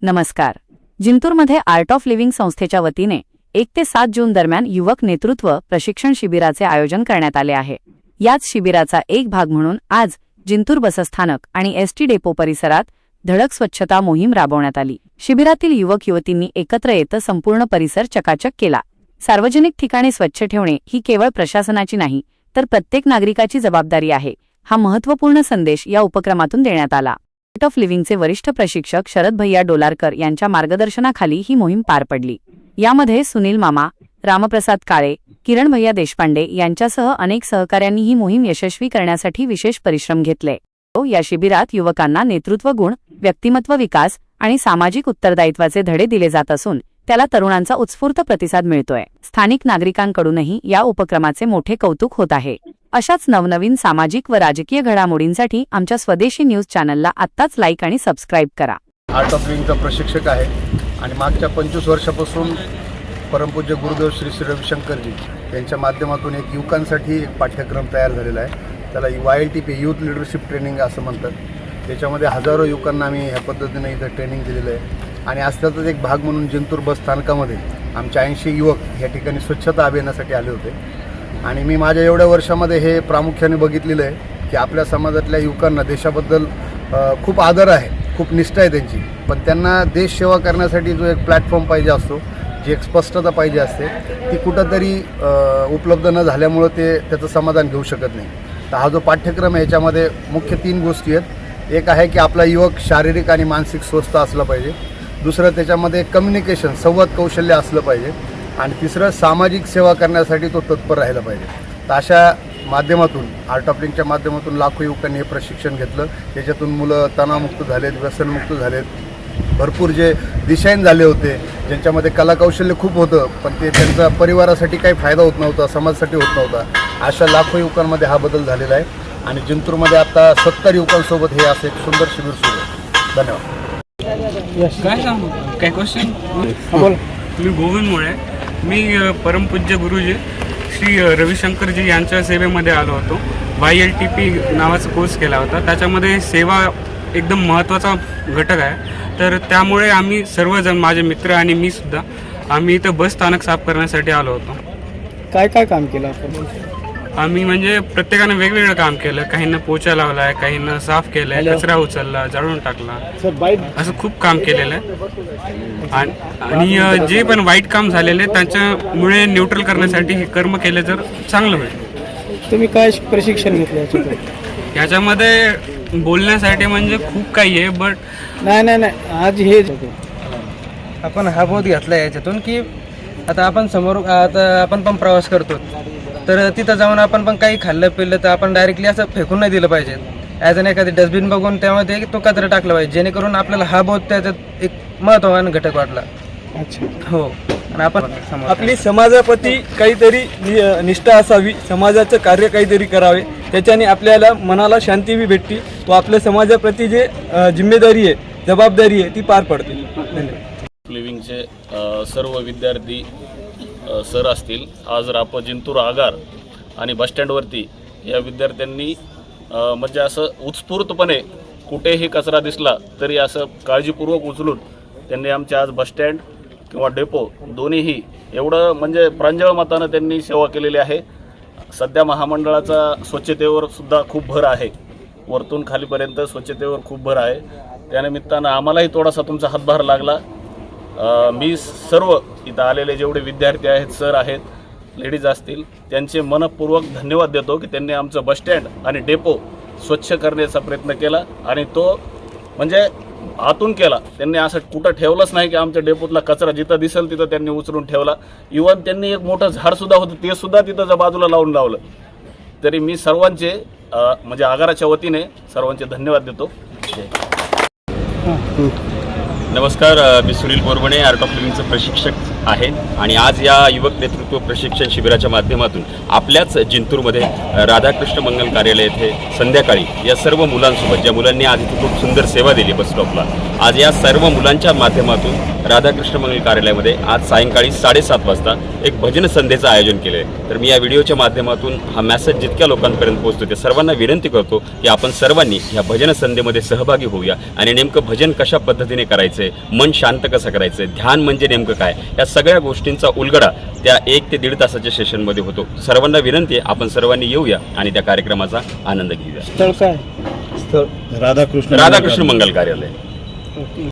नमस्कार. जिंतूरमध्ये art of living संस्थेच्या वतीने 1 ते 7 जून दरम्यान युवक नेतृत्व प्रशिक्षण शिबिराचे आयोजन करण्यात आले आहे. याच शिबिराचा एक भाग म्हणून आज जिंतूर बसस्थानक आणि एसटी डेपो परिसरात धडक स्वच्छता मोहीम राबवण्यात आली. शिबिरातील युवक युवतींनी एकत्र येत संपूर्ण परिसर चकाचक केला. सार्वजनिक ठिकाणे स्वच्छ ठेवणे ही केवळ प्रशासनाची नाही तर प्रत्येक नागरिकाची जबाबदारी आहे, हा महत्त्वपूर्ण संदेश या उपक्रमातून देण्यात आला. आर्ट ऑफ लिव्हिंगचे वरिष्ठ प्रशिक्षक शरद भैया डोलारकर यांच्या मार्गदर्शनाखाली ही मोहीम पार पडली. यामध्ये सुनील मामा, रामप्रसाद काळे, किरण भैया देशपांडे यांच्यासह अनेक सहकाऱ्यांनी ही मोहीम यशस्वी करण्यासाठी विशेष परिश्रम घेतले. या शिबिरात युवकांना नेतृत्व गुण, व्यक्तिमत्व विकास आणि सामाजिक उत्तरदायित्वाचे धडे दिले जात असून त्याला तरुणांचा उत्स्फूर्त प्रतिसाद मिळतोय. स्थानिक नागरिकांकडूनही या उपक्रमाचे मोठे कौतुक होत आहे. अशाच नवनवीन सामाजिक व राजकीय घडामोडींसाठी आमच्या स्वदेशी न्यूज चॅनलला आत्ताच लाईक आणि सबस्क्राईब करा. आर्ट ऑफ लिव्हिंगचा प्रशिक्षक आहे आणि मागच्या 25 वर्षापासून परमपूज्य गुरुदेव श्री श्री रविशंकरजी यांच्या माध्यमातून एक युवकांसाठी एक पाठ्यक्रम तयार झालेला आहे. त्याला YLTP यूथ लीडरशिप ट्रेनिंग असं म्हणतात. त्याच्यामध्ये हजारो युवकांना आम्ही ह्या पद्धतीने इथं ट्रेनिंग दिलेलं आहे आणि आज त्याचाच एक भाग म्हणून जिंतूर बस स्थानकामध्ये आमचे 80 युवक या ठिकाणी स्वच्छता अभियानासाठी आले होते. आणि मी माझ्या एवढ्या वर्षामध्ये हे प्रामुख्याने बघितलेलं आहे की आपल्या समाजातल्या युवकांना देशाबद्दल खूप आदर आहे, खूप निष्ठा आहे त्यांची, पण त्यांना देश सेवा करण्यासाठी जो एक प्लॅटफॉर्म पाहिजे असतो, जी एक स्पष्टता पाहिजे असते, ती कुठंतरी उपलब्ध न झाल्यामुळं ते त्याचं समाधान घेऊ शकत नाही. तर हा जो पाठ्यक्रम आहे याच्यामध्ये मुख्य 3 गोष्टी आहेत. एक आहे की आपला युवक शारीरिक आणि मानसिक स्वस्थ असला पाहिजे. दुसरं त्याच्यामध्ये कम्युनिकेशन, संवाद कौशल्य असलं पाहिजे. आणि तिसरं सामाजिक सेवा करण्यासाठी तो तत्पर राहिला पाहिजे. तर अशा माध्यमातून आर्ट ऑफ लिव्हिंगच्या माध्यमातून लाखो युवकांनी हे प्रशिक्षण घेतलं. त्याच्यातून मुलं तणावमुक्त झालेत, व्यसनमुक्त झालेत, भरपूर जे दिशाहीन झाले होते, ज्यांच्यामध्ये कलाकौशल्य खूप होतं पण ते त्यांचा परिवारासाठी काही फायदा होत नव्हता, समाजासाठी होत नव्हता, अशा लाखो युवकांमध्ये हा बदल झालेला आहे. आणि जिंतूरमध्ये आता 70 युवकांसोबत हे असं एक सुंदर शिबिर सुरू आहे. धन्यवाद. काय सांगू, काय क्वेश्चन बोल. मी गोविंद मुळे, मी परमपूज्य गुरुजी श्री रविशंकरजी यांच्या सेवेमध्ये आलो होतो. YLTP नावाचा कोर्स केला होता. त्याच्यामध्ये सेवा एकदम महत्त्वाचा घटक आहे. तर त्यामुळे आम्ही सर्वजण, माझे मित्र आणि मी सुद्धा, आम्ही इथं बस स्थानक साफ करण्यासाठी आलो होतो. काय काय काम केलं आपण? आम्ही म्हणजे प्रत्येकानं वेगवेगळं काम केलं. काहींना पोचा लावला आहे, काहींना साफ केलं आहे, कचरा उचलला, जाळून टाकला, असं खूप काम केलेलं आहे. आणि जे पण वाईट काम झालेले त्याच्यामुळे न्यूट्रल करण्यासाठी हे कर्म केले तर चांगलं होईल. तुम्ही काय प्रशिक्षण घेतलं याच्यामध्ये? बोलण्यासाठी म्हणजे खूप काही आहे, बट नाही आज हे आपण हा बोध घेतला याच्यातून की आता आपण समोर, आता आपण पण प्रवास करतो तर तिथं जाऊन आपण पण काही खाल्लं पिल्लं तर आपण डायरेक्टली असं फेकून नाही दिलं पाहिजे. ॲज अन एखादी डस्टबिन बघून त्यामध्ये तो कचरा टाकला पाहिजे, जेणेकरून आपल्याला हा बोध त्याच्यात एक महत्त्वान घटक वाटला. अच्छा. हो. आणि आपण आपली समाजाप्रती काहीतरी निष्ठा असावी, समाजाचं कार्य काहीतरी करावे, त्याच्याने आपल्याला मनाला शांती बी भेटते व आपल्या समाजाप्रती जे जिम्मेदारी आहे, जबाबदारी आहे ती पार पडते. धन्यवाद. लिव्हिंगचे सर्व विद्यार्थी सर असतील, आज जिंतूर आगार आणि बसस्टँडवरती या विद्यार्थ्यांनी म्हणजे असं उत्स्फूर्तपणे कुठेही कचरा दिसला तरी असं काळजीपूर्वक उचलून त्यांनी आमच्या आज बसस्टँड किंवा डेपो दोन्हीही एवढं म्हणजे प्रांजळ मतानं त्यांनी सेवा केलेली आहे. सध्या महामंडळाचा स्वच्छतेवर सुद्धा खूप भर आहे, वरतून खालीपर्यंत स्वच्छतेवर खूप भर आहे. त्यानिमित्तानं आम्हालाही थोडासा तुमचा हातभार लागला. मी सर्व इथं आलेले जेवढे विद्यार्थी आहेत, सर आहेत, लेडीज असतील, त्यांचे मनपूर्वक धन्यवाद देतो की त्यांनी आमचं बसस्टँड आणि डेपो स्वच्छ करण्याचा प्रयत्न केला आणि तो म्हणजे आतून केला. त्यांनी असं कुठं ठेवलंच नाही की आमच्या डेपोतला कचरा जिथं दिसेल तिथं त्यांनी उचलून ठेवला. इव्हन त्यांनी एक मोठं झाडसुद्धा होतं ते सुद्धा तिथं बाजूला लावून लावलं. तरी मी सर्वांचे म्हणजे आगाराच्या वतीने सर्वांचे धन्यवाद देतो. नमस्कार, मी सुनील बोरबणे, आर्ट ऑफ लिव्हिंगचं प्रशिक्षक आहे आणि आज या युवक नेतृत्व प्रशिक्षण शिबिराच्या माध्यमातून आपल्याच जिंतूरमध्ये राधाकृष्ण मंगल कार्यालय येथे संध्याकाळी या सर्व मुलांसोबत, ज्या मुलांनी आज इथे खूप सुंदर सेवा दिली बस स्टॉपला, आज या सर्व मुलांच्या माध्यमातून राधाकृष्ण मंगल कार्यालयामध्ये आज सायंकाळी 7:30 वाजता एक भजन संध्येचं आयोजन केलं आहे. तर मी या व्हिडिओच्या माध्यमातून हा मेसेज जितक्या लोकांपर्यंत पोहोचतो ते सर्वांना विनंती करतो की आपण सर्वांनी ह्या भजन संध्येमध्ये सहभागी होऊया आणि नेमकं भजन कशा पद्धतीने करायचं आहे, मन शांत कसं करायचं आहे, ध्यान म्हणजे नेमकं काय, या सगळ्या गोष्टींचा उलगडा त्या 1 ते 1.5 तासाच्या सेशनमध्ये होतो. सर्वांना विनंती आहे आपण सर्वांनी येऊया आणि त्या कार्यक्रमाचा आनंद घेऊया. स्थळ काय? राधाकृष्ण मंगल कार्यालय.